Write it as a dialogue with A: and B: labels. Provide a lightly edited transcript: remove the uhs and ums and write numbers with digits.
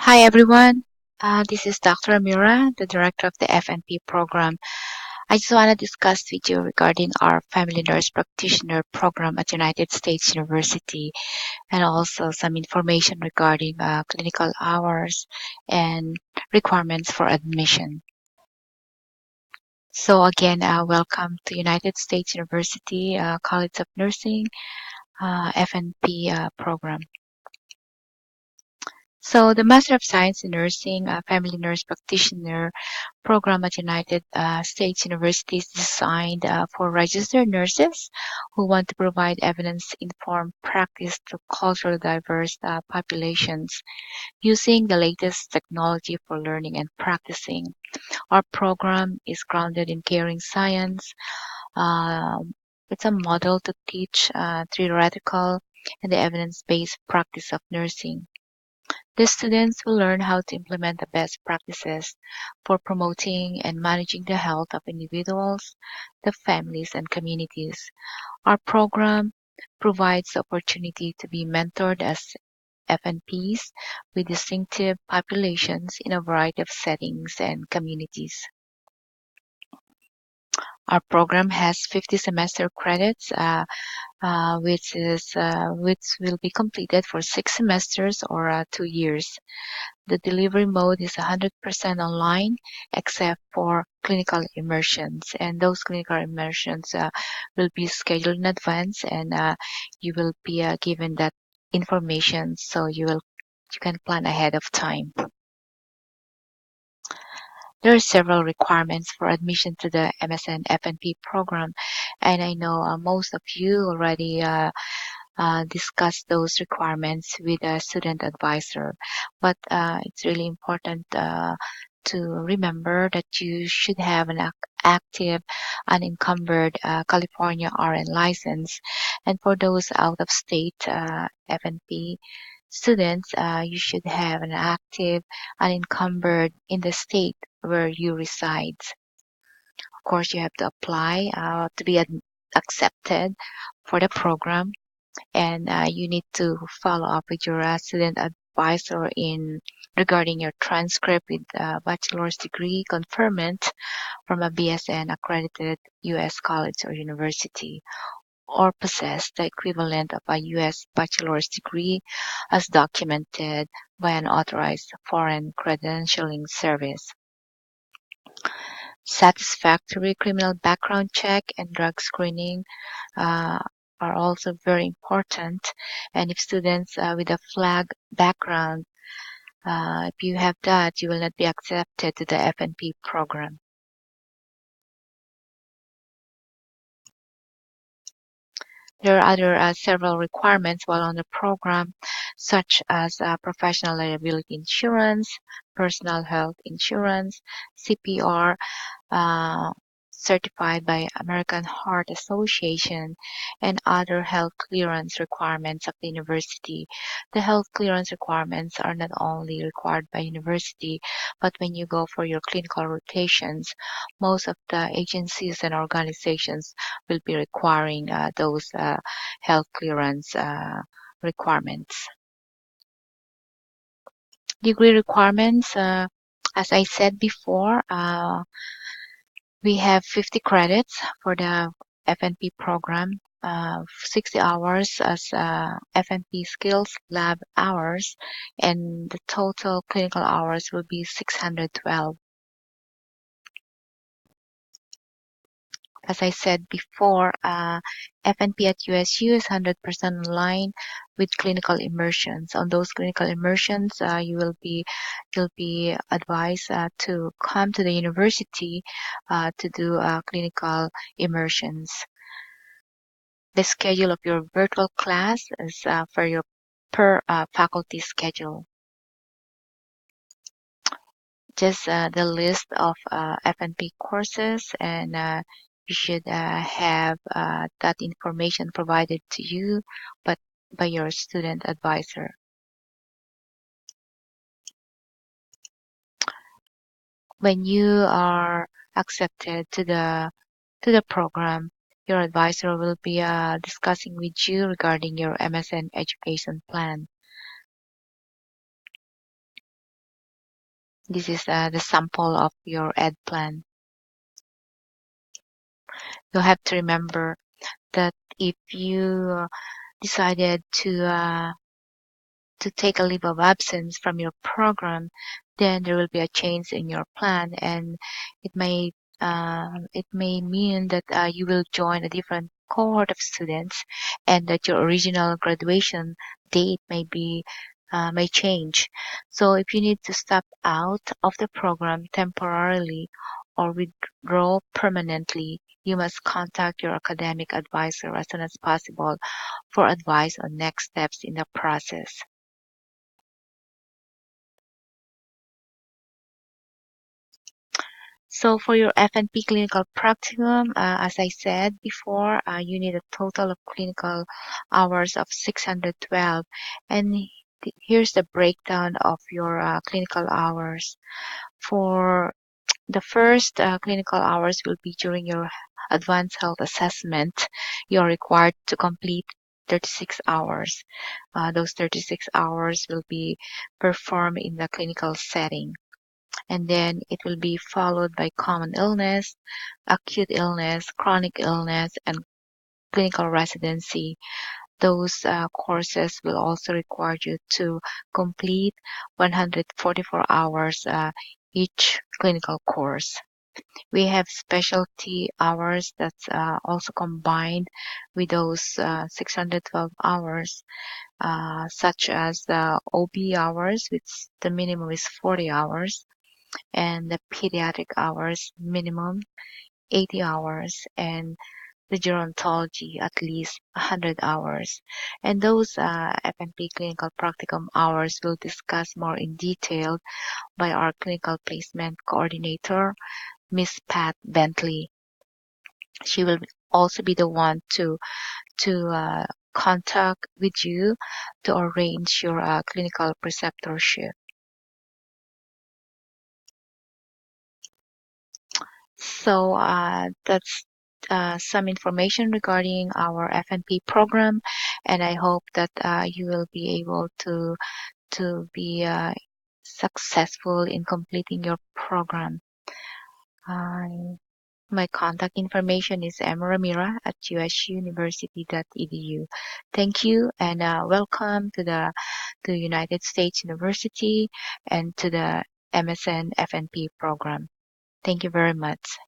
A: Hi everyone. This is Dr. Amira, the director of the FNP program. I just want to discuss with you regarding our family nurse practitioner program at United States University and also some information regarding clinical hours and requirements for admission. So again, welcome to United States University College of Nursing FNP program. So the Master of Science in Nursing, Family Nurse Practitioner program at United States University is designed for registered nurses who want to provide evidence-informed practice to culturally diverse populations using the latest technology for learning and practicing. Our program is grounded in caring science. It's a model to teach theoretical and the evidence-based practice of nursing. The students will learn how to implement the best practices for promoting and managing the health of individuals, the families, and communities. Our program provides the opportunity to be mentored as FNPs with distinctive populations in a variety of settings and communities. Our program has 50 semester credits, which will be completed for 6 semesters or 2 years. The delivery mode is 100% online except for clinical immersions, and those clinical immersions will be scheduled in advance, and you will be given that information so you can plan ahead of time. There are several requirements for admission to the MSN FNP program, and I know most of you already discussed those requirements with a student advisor. But it's really important to remember that you should have an active, unencumbered California RN license. And for those out of state FNP students, you should have an active, unencumbered in the state where you reside. Of course, you have to apply to be accepted for the program, and you need to follow up with your student advisor in regarding your transcript with a bachelor's degree conferment from a BSN accredited U.S. college or university, or possess the equivalent of a U.S. bachelor's degree as documented by an authorized foreign credentialing service. Satisfactory criminal background check and drug screening uh, are also very important. And if students with a flag background, if you have that, you will not be accepted to the FNP program. There are other several requirements while on the program, such as professional liability insurance, personal health insurance, CPR, uh, certified by American Heart Association, and other health clearance requirements of the university. The health clearance requirements are not only required by university, but when you go for your clinical rotations, most of the agencies and organizations will be requiring those health clearance requirements. Degree requirements, as I said before, we have 50 credits for the FNP program, 60 hours as FNP skills lab hours, and the total clinical hours will be 612. As I said before, FNP at USU is 100% online with clinical immersions. On those clinical immersions, you'll be advised to come to the university to do clinical immersions. The schedule of your virtual class is for your per faculty schedule. Just the list of FNP courses, and you should have that information provided to you but by your student advisor. When you are accepted to the program, your advisor will be discussing with you regarding your MSN education plan. This is the sample of your ed plan. You have to remember that if you decided to take a leave of absence from your program, then there will be a change in your plan, and it may it may mean that you will join a different cohort of students, and that your original graduation date may change. So if you need to step out of the program temporarily or withdraw permanently, you must contact your academic advisor as soon as possible for advice on next steps in the process. So for your FNP clinical practicum, as I said before, you need a total of clinical hours of 612. And here's the breakdown of your clinical hours. For the first clinical hours will be during your advanced health assessment. You're required to complete 36 hours. Those 36 hours will be performed in the clinical setting, and then it will be followed by common illness, acute illness, chronic illness, and clinical residency. Those courses will also require you to complete 144 hours each clinical course. We have specialty hours that's also combined with those 612 hours, such as the OB hours, which the minimum is 40 hours, and the pediatric hours minimum 80 hours, and the gerontology at least 100 hours. And those FNP clinical practicum hours will discuss more in detail by our clinical placement coordinator, Miss Pat Bentley. She will also be the one to contact with you to arrange your clinical preceptorship. So that's some information regarding our FNP program, and I hope that you will be able to be successful in completing your program. My contact information is mramira@usuniversity.edu. Thank you, and welcome to the United States University and to the MSN FNP program. Thank you very much.